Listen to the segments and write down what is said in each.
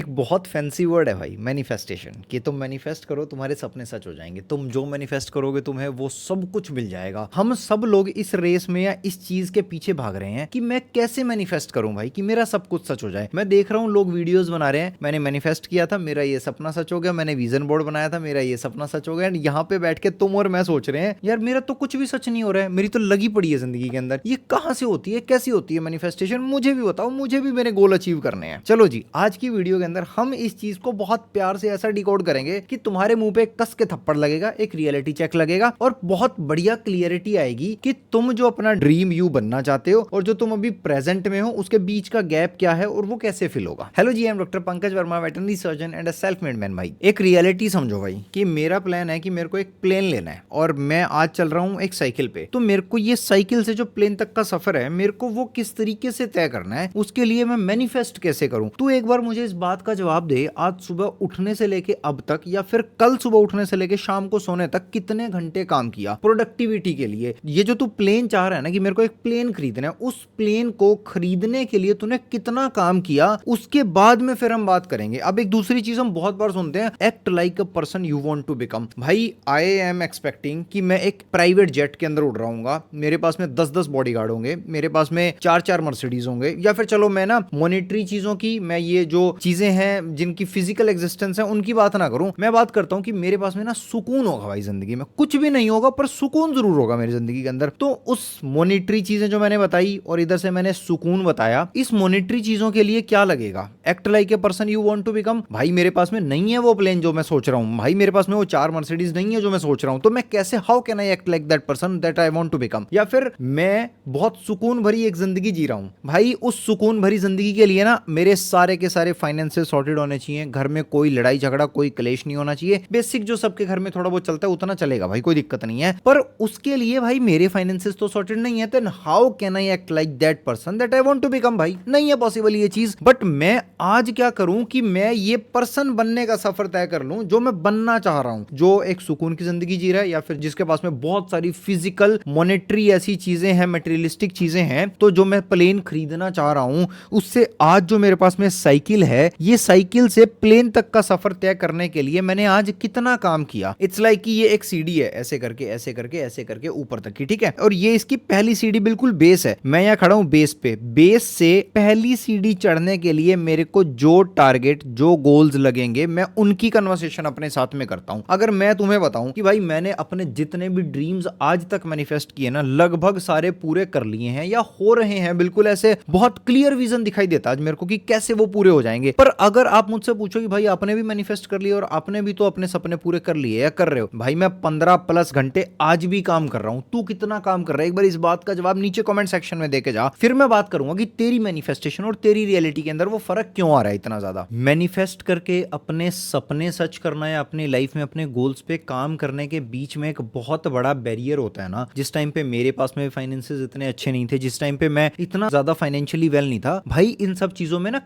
एक बहुत fancy word है भाई, मैनिफेस्टेशन, कि तुम मैनिफेस्ट करो तुम्हारे सपने सच हो जाएंगे, तुम जो मैनिफेस्ट करोगे तुम्हें वो सब कुछ मिल जाएगा। हम सब लोग इस रेस में या इस चीज के पीछे भाग रहे हैं कि मैं कैसे मैनिफेस्ट करूं भाई कि मेरा सब कुछ सच हो जाए। मैं देख रहा हूं लोग वीडियोस बना रहे हैं, मैंने मैनिफेस्ट किया था मेरा ये सपना सच हो गया, मैंने विजन बोर्ड बनाया था मेरा ये सपना सच हो गया, एंड यहाँ पे बैठ के तुम और मैं सोच रहे हैं यार मेरा तो कुछ भी सच नहीं हो रहा है, मेरी तो लगी पड़ी है जिंदगी के अंदर। ये कहां से होती है, कैसी होती है मैनिफेस्टेशन, मुझे भी बताओ, मुझे भी मेरे गोल अचीव करने हैं। चलो जी, आज की वीडियो के अंदर हम इस चीज को बहुत प्यार से ऐसा डिकोड करेंगे कि तुम्हारे मुंह पे कस के थप्पड़ लगेगा, एक रियलिटी चेक लगेगा और बहुत बढ़िया क्लियरिटी आएगी कि तुम जो अपना ड्रीम यू बनना चाहते हो और जो तुम अभी प्रेजेंट में हो उसके बीच का गैप क्या है और वो कैसे फिल होगा। Hello ji, I am doctor Pankaj Verma, veterinary surgeon and a self made man. भाई एक रियलिटी समझो भाई कि मेरा प्लान है कि मेरे को एक प्लेन लेना है और मैं आज चल रहा हूं एक साइकिल पे, तो मेरे को ये साइकिल से जो प्लेन तक का सफर है मेरे को वो किस तरीके से तय करना है, उसके लिए मैं मैनिफेस्ट कैसे करूं। तू एक बार मुझे इस बात का जवाब दे, आज सुबह उठने से लेके अब तक या फिर कल सुबह उठने से लेके शाम को सोने तक कितने घंटे काम किया प्रोडक्टिविटी के लिए। ये जो तू प्लेन चाह रहा है ना कि मेरे को एक प्लेन खरीदना है, उस प्लेन को खरीदने के लिए तूने कितना काम किया, उसके बाद में फिर हम बात करेंगे। अब एक दूसरी चीज हम बहुत बार सुनते हैं, act like a person you want to become. भाई आई एम एक्सपेक्टिंग कि मैं एक प्राइवेट जेट के अंदर उड़ रहा हूँ, मेरे पास में 10-10 बॉडीगार्ड होंगे, मेरे पास में 4-4 मर्सिडीज होंगे, या फिर चलो मैं ना मॉनेटरी चीजों की, मैं ये जो चीजें हैं जिनकी फिजिकल एग्जिस्टेंस है उनकी बात ना करूं, मैं बात करता हूं कि मेरे पास में ना सुकून होगा भाई जिंदगी में। कुछ भी नहीं होगा पर सुकून जरूर होगा मेरी जिंदगी के अंदर। तो उस मॉनेटरी चीजें जो मैंने बताई और इधर से मैंने सुकून बताया, इस मॉनेटरी चीजों के लिए क्या लगेगा, act like a person you want to become. भाई मेरे पास में नहीं है वो प्लेन जो मैं सोच रहा हूं, भाई मेरे पास में वो 4 मर्सिडीज नहीं है जो मैं सोच रहा हूं, तो मैं कैसे, how can I act like that person that I want to become. या फिर मैं बहुत सुकून भरी एक जिंदगी जी रहा हूं, भाई उस सुकून भरी जिंदगी के लिए ना मेरे सारे के सारे फाइनेंसेस सॉर्टेड होने चाहिए, घर में कोई लड़ाई झगड़ा कोई क्लेश नहीं होना चाहिए, बेसिक जो सबके घर में थोड़ा बहुत चलता है उतना चलेगा भाई, कोई दिक्कत नहीं है। पर उसके लिए भाई मेरे फाइनेंसेस तो सॉर्टेड नहीं है, then how can I act like that person that I want to become. भाई नहीं है पॉसिबल ये चीज। बट मैं आज क्या करूं कि मैं ये पर्सन बनने का सफर तय कर लूं जो मैं बनना चाह रहा हूं, जो एक सुकून की जिंदगी जी रहा है या फिर जिसके पास में बहुत सारी फिजिकल मॉनेटरी ऐसी चीजें हैं, मटेरियलिस्टिक चीजें हैं। तो जो मैं प्लेन खरीदना चाह रहा हूं उससे आज जो मेरे पास में साइकिल है, ये साइकिल से प्लेन तक का सफर तय करने के लिए मैंने आज कितना काम किया। इट्स लाइक कि ये एक सीढ़ी है, ऐसे करके ऐसे करके ऐसे करके ऊपर तक की, ठीक है, और ये इसकी पहली सीढ़ी बिल्कुल बेस है, मैं यहाँ खड़ा हूं बेस पे। बेस से पहली सीढ़ी चढ़ने के लिए मेरे को जो टारगेट जो गोल्स लगेंगे मैं उनकी कन्वर्सेशन अपने साथ में करता हूं। अगर मैं तुम्हें बताऊं कि भाई मैंने अपने जितने भी ड्रीम्स आज तक मैनिफेस्ट किए ना, लगभग सारे पूरे कर लिए हैं या हो रहे हैं, बिल्कुल ऐसे बहुत क्लियर विजन दिखाई देता आज मेरे को कि कैसे वो पूरे हो जाएंगे। पर अगर आप मुझसे पूछो कि भाई आपने भी मैनिफेस्ट कर लिया और आपने भी तो अपने सपने पूरे कर लिए या कर रहे हो, भाई मैं 15+ घंटे आज भी काम कर रहा हूं। तू कितना काम कर रहा है, एक बार इस बात का जवाब नीचे कमेंट सेक्शन में देके जा, फिर मैं बात करूंगा कि तेरी मैनिफेस्टेशन और तेरी रियलिटी के अंदर वो फर्क क्यों आ रहा है इतना ज्यादा। मैनिफेस्ट करके अपने सपने सच करना या अपनी लाइफ में अपने गोल्स पे काम करने के बीच में एक बहुत बड़ा बैरियर होता है ना। जिस टाइम पे मेरे पास में फाइनेंसेस इतने अच्छे नहीं थे, जिस टाइम पे मैं इतना ज्यादा फाइनेंशियली वेल नहीं था, भाई इन सब चीजों में ना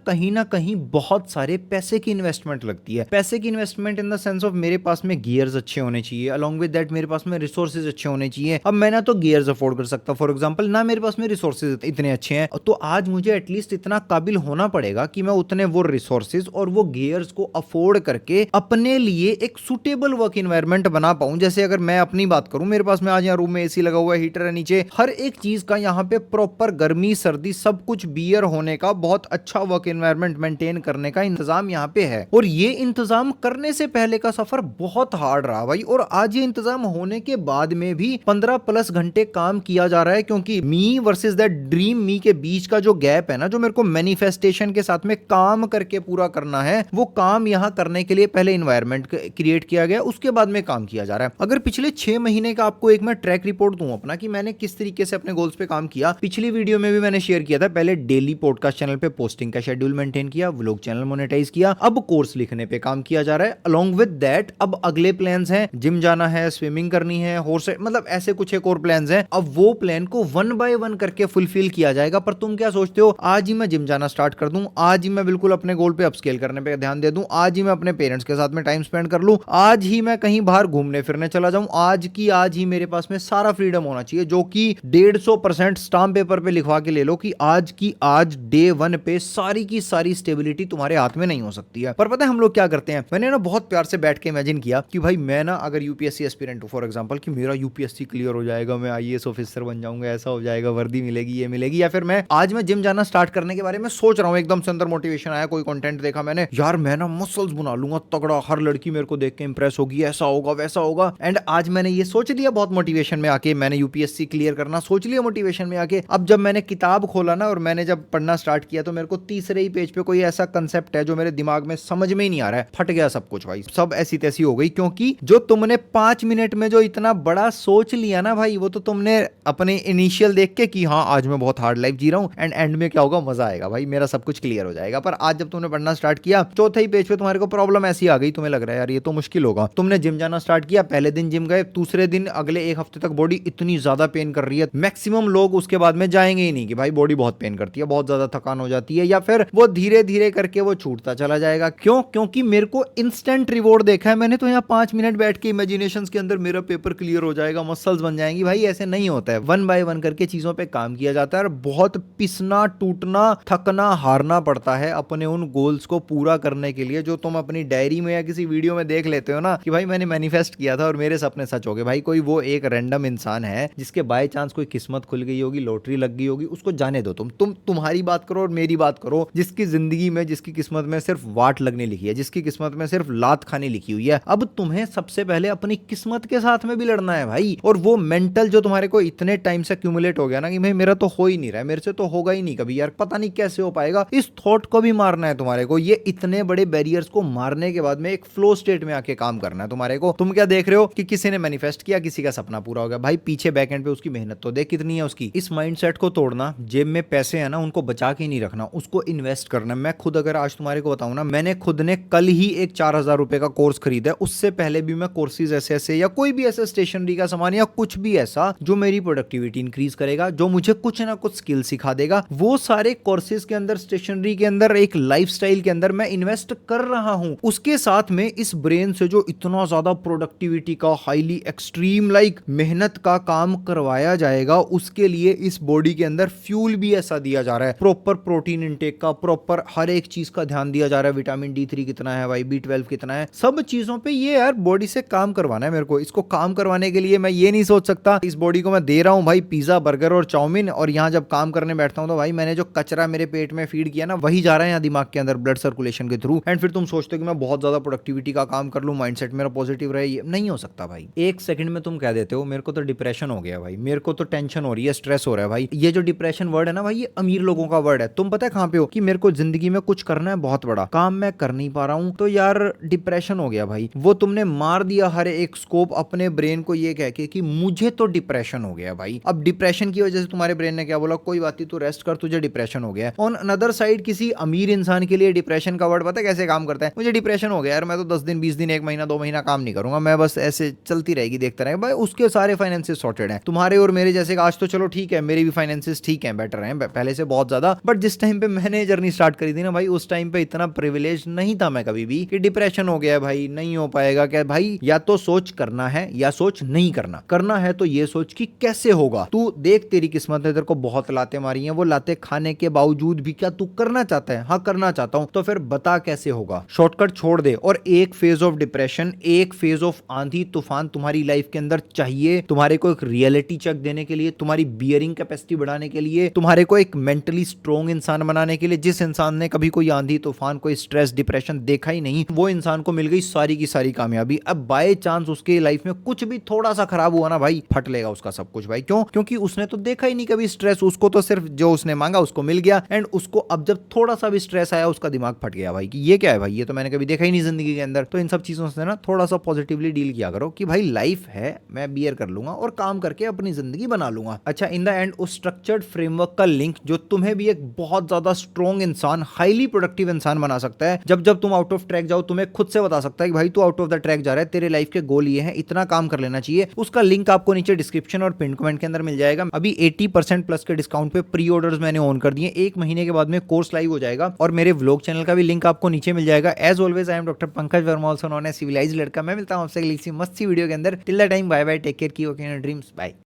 कहीं बहुत सारे पैसे की इन्वेस्टमेंट लगती है। पैसे की investment in the sense of मेरे पास में गियर्स अच्छे होने चाहिए, अलोंग विद दैट मेरे पास में रिसोर्सेज अच्छे होने चाहिए। अब मैं ना तो गियर्स अफोर्ड कर सकता फॉर एग्जांपल, ना मेरे पास में रिसोर्सेज इतने अच्छे हैं, तो आज मुझे एटलीस्ट इतना काबिल होना पड़ेगा कि मैं उतने वो रिसोर्सेज और वो गियर्स को अफोर्ड करके अपने लिए एक सुटेबल वर्क इन्वायरमेंट बना पाऊं। जैसे अगर मैं अपनी बात करूं, मेरे पास में आज यहाँ रूम में एसी लगा हुआ है, हीटर है नीचे, हर एक चीज का यहाँ पे प्रॉपर गर्मी सर्दी सब कुछ बियर होने का, बहुत अच्छा वर्क एनवायरनमेंट मेंटेन करने का इंतजाम यहाँ पे है। और ये इंतजाम करने से पहले का सफर बहुत हार्ड रहा भाई, और आज ये इंतजाम होने के बाद में भी 15+ घंटे काम किया जा रहा है, क्योंकि मी वर्सेस दैट ड्रीम मी के बीच का जो गैप है ना, जो मेरे को मैनिफेस्टेशन के साथ में काम करके पूरा करना है, वो काम यहाँ करने के लिए पहले इन्वायरमेंट क्रिएट किया गया, उसके बाद में काम किया जा रहा है। अगर पिछले 6 महीने का आपको एक मैं ट्रैक रिपोर्ट दूं अपना कि मैंने किस तरीके से अपने गोल्स पे काम किया, पिछली वीडियो में भी मैंने शेयर किया था। पहले डेली पॉडकास्ट चैनल पे पोस्टिंग का शेड्यूल मेंटेन किया, व्लॉग चैनल मोनेटाइज किया, अब कोर्स लिखने पे काम किया जा रहा है। अलोंग विद दैट अब अगले प्लान्स हैं, जिम जाना है, स्विमिंग करनी है, हॉर्स, मतलब ऐसे कुछ एक और प्लान्स हैं। अब वो प्लान को 1 बाय 1 करके फुलफिल किया जाएगा। पर तुम क्या सोचते हो, आज ही मैं जिम जाना स्टार्ट कर दूं, आज ही मैं बिल्कुल अपने गोल पे अपस्केल करने पे ध्यान दे दूं, आज ही मैं अपने पेरेंट्स के साथ में टाइम स्पेंड कर लूं, आज ही मैं कहीं बाहर घूमने फिरने चला जाऊं, आज ही मेरे पास में सारा फ्रीडम होना चाहिए, जो कि 150% स्टाम्प पेपर पे लिखवा के ले लो कि आज की आज डे 1 पे सारी की सारी स्टेबिलिटी तुम्हारे हमारे हाथ में नहीं हो सकती है। पर पता है हम लोग क्या करते हैं, मैंने ना बहुत प्यार से बैठ के इमेजिन किया कि भाई मैं ना अगर यूपीएससी एस्पिरेंट हूं फॉर एग्जांपल, कि मेरा यूपीएससी क्लियर हो जाएगा, मैं आईएएस ऑफिसर बन जाऊंगा, ऐसा हो जाएगा, वर्दी मिलेगी, ये मिलेगी, या फिर मैं आज मैं जिम जाना स्टार्ट करने के बारे में सोच रहा हूँ, एकदम से अंदर मोटिवेशन आया, कोई कंटेंट देखा मैंने, यार मैं ना मसल्स बना लूंगा तगड़ा, हर लड़की मेरे को देख के इंप्रेस होगी, ऐसा होगा वैसा होगा। एंड आज मैंने ये सोच लिया बहुत मोटिवेशन में आके, मैंने यूपीएससी क्लियर करना सोच लिया मोटिवेशन में आके। अब जब मैंने किताब खोला ना और मैंने जब पढ़ना स्टार्ट किया तो मेरे को तीसरे ही पेज पे कोई ऐसा कंसेप्ट है जो मेरे दिमाग में समझ में ही नहीं आ रहा है, फट गया सब कुछ भाई, सब ऐसी तैसी हो गई। क्योंकि जो तुमने 5 मिनट में जो इतना बड़ा सोच लिया ना भाई, वो तो तुमने अपने इनिशियल देख के कि हाँ आज मैं बहुत हार्ड लाइफ जी रहा हूँ एंड एंड में क्या होगा, मजा आएगा भाई, मेरा सब कुछ क्लियर हो जाएगा। पर आज जब तुमने पढ़ना स्टार्ट किया, चौथे ही पेज पे तुम्हारे को प्रॉब्लम ऐसी आ गई, तुम्हें लग रहा है यार ये तो मुश्किल होगा। तुमने जिम जाना स्टार्ट किया, पहले दिन जिम गए, दूसरे दिन अगले एक हफ्ते तक बॉडी इतनी ज्यादा पेन कर रही है, मैक्सिमम लोग उसके बाद में जाएंगे ही नहीं कि भाई बॉडी बहुत पेन करती है, बहुत ज्यादा थकान हो जाती है, या फिर वो धीरे धीरे करके वो छूटता चला जाएगा। क्यों? क्योंकि मेरे को इंस्टेंट रिवॉर्ड देखा है मैंने, तो यहाँ 5 मिनट बैठ के इमेजिनेशन के अंदर मेरा पेपर क्लियर हो जाएगा, मसल्स बन जाएंगी। भाई ऐसे नहीं होता है, वन बाय वन करके चीजों पे काम किया जाता है और बहुत पिसना, टूटना, थकना, हारना पड़ता है अपने उन गोल्स को पूरा करने के लिए, जो तुम अपनी डायरी में या किसी वीडियो में देख लेते हो ना कि भाई मैंने मैनिफेस्ट किया था और मेरे सपने सच हो गए। भाई कोई वो एक रैंडम इंसान है जिसके बाय चांस कोई किस्मत खुल गई होगी, लॉटरी लग गई होगी, उसको जाने दो। तुम्हारी बात करो और मेरी बात करो, जिसकी जिंदगी में, जिसकी किस्मत में सिर्फ वाट लगने लिखी है, जिसकी किस्मत में सिर्फ लात खानी लिखी हुई है। अब तुम्हें सबसे पहले अपनी किस्मत के साथ में भी लड़ना है भाई। और वो मेंटल जो तुम्हारे को इतने टाइम से एक्यूमुलेट हो गया ना कि भाई मेरा तो हो ही नहीं रहा है, मेरे से तो होगा ही नहीं कभी यार, पता नहीं कैसे हो पाएगा, इस थॉट को भी मारना है तुम्हारे को। ये इतने बड़े बैरियर्स को मारने के बाद में एक फ्लो स्टेट में आके काम करना है तुम्हारे को। तुम क्या देख रहे हो कि किसी ने मैनिफेस्ट किया, किसी का सपना पूरा हो गया, भाई पीछे बैकएंड पे उसकी मेहनत तो देख कितनी है उसकी। इस माइंडसेट को तोड़ना, जेब में पैसे है ना उनको बचा के नहीं रखना, उसको इन्वेस्ट करना। मैं खुद अगर आज तुम्हारे को बताऊं ना, मैंने खुद ने कल ही एक 4,000 रुपए का कोर्स खरीदा है, उससे पहले भी मैं कोर्सेज ऐसे ऐसे या कोई भी ऐसा स्टेशनरी का सामान या कुछ भी ऐसा जो मेरी प्रोडक्टिविटी इंक्रीज करेगा, जो मुझे कुछ ना कुछ स्किल सिखा देगा, वो सारे कोर्सेज के अंदर, स्टेशनरी के अंदर, एक लाइफस्टाइल के अंदर मैं इन्वेस्ट कर रहा हूं। उसके साथ में इस ब्रेन से जो इतना ज्यादा प्रोडक्टिविटी का, हाईली एक्सट्रीम लाइक मेहनत का काम करवाया जाएगा, उसके लिए इस बॉडी के अंदर फ्यूल भी ऐसा दिया जा रहा है, प्रॉपर प्रोटीन इंटेक का, प्रॉपर हर एक चीज का ध्यान दिया जा रहा है, विटामिन D3 कितना है भाई, B12 कितना है, सब चीजों पे ये यार बॉडी से काम करवाना है मेरे को। इसको काम करवाने के लिए मैं ये नहीं सोच सकता इस बॉडी को मैं दे रहा हूं भाई पिज्जा, बर्गर और चाउमीन, और यहाँ जब काम करने बैठता हूं तो भाई मैंने जो कचरा मेरे पेट में फीड किया ना वही जा रहा है यहाँ दिमाग के अंदर ब्लड सर्कुलेशन के थ्रू, एंड फिर तुम सोचते हो कि मैं बहुत ज्यादा प्रोडक्टिविटी का काम कर लूं, माइंडसेट मेरा पॉजिटिव रहे। ये नहीं हो सकता भाई। एक सेकंड में तुम कह देते हो मेरे को तो डिप्रेशन हो गया भाई, मेरे को तो टेंशन हो रही है, स्ट्रेस हो रहा है भाई। ये जो डिप्रेशन वर्ड है ना भाई, ये अमीर लोगों का वर्ड है। तुम पता है कहां पे हो कि मेरे को जिंदगी में कुछ करना है, बहुत बड़ा काम मैं कर नहीं पा रहा हूं, तो यार डिप्रेशन हो गया भाई। वो तुमने मार दिया हर एक स्कोप अपने ब्रेन को ये कह के कि मुझे तो डिप्रेशन हो गया भाई। अब डिप्रेशन की वजह से तुम्हारे ब्रेन ने क्या बोला, कोई बात नहीं तू रेस्ट कर, तुझे डिप्रेशन हो गया। ऑन अनदर साइड किसी अमीर इंसान के लिए डिप्रेशन का वर्ड पता है कैसे काम करता है, मुझे डिप्रेशन हो गया यार, मैं तो 10 दिन 20 दिन 1 महीना 2 महीना काम नहीं करूंगा, मैं बस ऐसे चलती रहेगी, देखता रहेगा। भाई उसके सारे फाइनेंसेस सॉर्टेड हैं, तुम्हारे और मेरे जैसे आज तो चलो ठीक है, मेरे भी फाइनेंसेस ठीक हैं, बेटर हैं पहले से बहुत ज्यादा, बट जिस टाइम पे मैंने जर्नी स्टार्ट करी थी ना भाई, उस टाइम पे इतना प्रिविलेज नहीं था मैं कभी भी कि डिप्रेशन हो गया भाई, नहीं हो पाएगा क्या भाई। या तो सोच करना है या सोच नहीं करना। करना है तो ये सोच कि कैसे होगा। तू देख तेरी किस्मत ने तेरे को बहुत लाते मारी हैं, वो लाते खाने के बावजूद भी क्या तू करना चाहता है? हाँ करना चाहता हूं, तो फिर बता कैसे होगा। शॉर्टकट छोड़ दे और एक फेज ऑफ डिप्रेशन, एक फेज ऑफ आंधी तूफान तुम्हारी लाइफ के अंदर चाहिए, तुम्हारे को एक रियलिटी चेक देने के लिए, तुम्हारी बियरिंग कैपेसिटी बढ़ाने के लिए, तुम्हारे को एक मेंटली स्ट्रॉन्ग इंसान बनाने के लिए। जिस इंसान ने कभी कोई आंधी तूफान, कोई स्ट्रेस, डिप्रेशन देखा ही नहीं, वो इंसान को मिल गई सारी की सारी कामयाबी। अब बाय चांस उसके लाइफ में कुछ भी थोड़ा सा खराब हुआ ना भाई, फट लेगा उसका सब कुछ भाई। क्यों? क्योंकि उसने तो देखा ही नहीं कभी स्ट्रेस, उसको तो सिर्फ जो उसने मांगा उसको मिल गया, एंड उसको अब जब थोड़ा सा भी स्ट्रेस आया उसका दिमाग फट गया भाई कि ये क्या है भाई, ये तो मैंने कभी देखा ही नहीं जिंदगी के अंदर। तो इन सब चीजों से ना थोड़ा सा पॉजिटिवली डील किया करो कि भाई लाइफ है, मैं बियर कर लूंगा और काम करके अपनी जिंदगी बना लूंगा। अच्छा, इन द एंड उस स्ट्रक्चर्ड फ्रेमवर्क का लिंक जो तुम्हें भी एक बहुत ज्यादा स्ट्रॉन्ग इंसान, हाईली प्रोडक्टिव इंसान बना सकता है। जब जब तुम आउट ऑफ ट्रैक जाओ, तुम्हें खुद से बता सकता है कि भाई तू आउट ऑफ द ट्रैक जा रहा है, तेरे लाइफ के गोल ये हैं, इतना काम कर लेना चाहिए। उसका लिंक आपको नीचे डिस्क्रिप्शन और पिन कमेंट के अंदर मिल जाएगा। अभी 80% प्लस के डिस्काउंट पे प्री ऑर्डर्स मैंने ऑन कर दिए। 1 महीने के बाद में कोर्स लाइव हो जाएगा और मेरे व्लॉग चैनल का भी लिंक आपको नीचे मिल जाएगा। As always I am doctor Pankaj Verma, also known as civilized लड़का। मैं मिलता हूं आपसे अगली सी मस्ती वीडियो के अंदर। Till the time bye bye, take care, keep working on your dreams, bye.